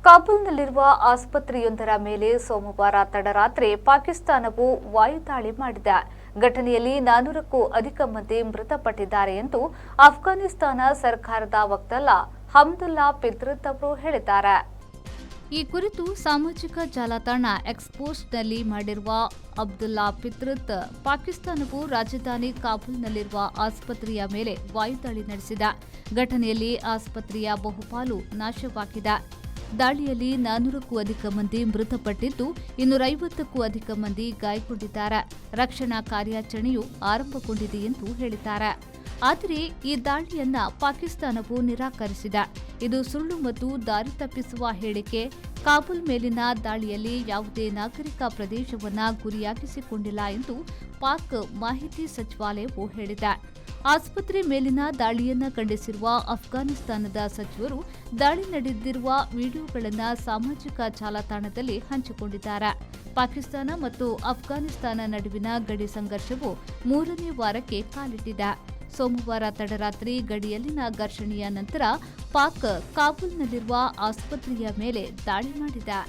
ಕಾಬೂಲ್ನಲ್ಲಿರುವ ಆಸ್ಪತ್ರೆಯೊಂದರ ಮೇಲೆ ಸೋಮವಾರ ತಡರಾತ್ರಿ ಪಾಕಿಸ್ತಾನವು ವಾಯುದಾಳಿ ಮಾಡಿದೆ. ಘಟನೆಯಲ್ಲಿ 400ಕ್ಕೂ ಅಧಿಕ ಮಂದಿ ಮೃತಪಟ್ಟಿದ್ದಾರೆ ಎಂದು ಅಫ್ಘಾನಿಸ್ತಾನ ಸರ್ಕಾರದ ವಕ್ತಾರ ಹಮ್ದುಲ್ಲಾ ಪಿದ್ರತ್ ಅವರು ಹೇಳಿದ್ದಾರೆ. ಈ ಕುರಿತು ಸಾಮಾಜಿಕ ಜಾಲತಾಣ ಎಕ್ಸ್‌ಪೋಸ್ಟ್‌ನಲ್ಲಿ ಮಾಡಿರುವ ಅಬ್ದುಲ್ಲಾ ಪಿದ್ರತ್, ಪಾಕಿಸ್ತಾನವು ರಾಜಧಾನಿ ಕಾಬೂಲ್ನಲ್ಲಿರುವ ಆಸ್ಪತ್ರೆಯ ಮೇಲೆ ವಾಯುದಾಳಿ ನಡೆಸಿದೆ. ಘಟನೆಯಲ್ಲಿ ಆಸ್ಪತ್ರೆಯ ಬಹುಪಾಲು ನಾಶವಾಗಿದೆ. ದಾಳಿಯಲ್ಲಿ 400ಕ್ಕೂ ಅಧಿಕ ಮಂದಿ ಮೃತಪಟ್ಟಿದ್ದು, 250ಕ್ಕೂ ಅಧಿಕ ಮಂದಿ ಗಾಯಗೊಂಡಿದ್ದಾರೆ. ರಕ್ಷಣಾ ಕಾರ್ಯಾಚರಣೆಯು ಆರಂಭಗೊಂಡಿದೆ ಎಂದು ಹೇಳಿದ್ದಾರೆ. ಆದರೆ ಈ ದಾಳಿಯನ್ನ ಪಾಕಿಸ್ತಾನವು ನಿರಾಕರಿಸಿದೆ. ಇದು ಸುಳ್ಳು ಮತ್ತು ದಾರಿ ತಪ್ಪಿಸುವ ಹೇಳಿಕೆ. ಕಾಬೂಲ್ ಮೇಲಿನ ದಾಳಿಯಲ್ಲಿ ಯಾವುದೇ ನಾಗರಿಕ ಪ್ರದೇಶವನ್ನ ಗುರಿಯಾಗಿಸಿಕೊಂಡಿಲ್ಲ ಎಂದು ಪಾಕ್ ಮಾಹಿತಿ ಸಚಿವಾಲಯವು ಹೇಳಿದೆ. ಆಸ್ಪತ್ರೆ ಮೇಲಿನ ದಾಳಿಯನ್ನ ಖಂಡಿಸಿರುವ ಅಫ್ಘಾನಿಸ್ತಾನದ ಸಚಿವರು ದಾಳಿ ನಡೆದಿರುವ ವಿಡಿಯೋಗಳನ್ನು ಸಾಮಾಜಿಕ ಜಾಲತಾಣದಲ್ಲಿ ಹಂಚಿಕೊಂಡಿದ್ದಾರೆ. ಪಾಕಿಸ್ತಾನ ಮತ್ತು ಅಫ್ಘಾನಿಸ್ತಾನ ನಡುವಿನ ಗಡಿ ಸಂಘರ್ಷವು 3ನೇ ವಾರಕ್ಕೆ ಕಾಲಿಟ್ಟಿದೆ. ಸೋಮವಾರ ತಡರಾತ್ರಿ ಗಡಿಯಲ್ಲಿನ ಘರ್ಷಣೆಯ ನಂತರ ಪಾಕ್ ಕಾಬೂಲ್ನಲ್ಲಿರುವ ಆಸ್ಪತ್ರೆಯ ಮೇಲೆ ದಾಳಿ ಮಾಡಿದೆ.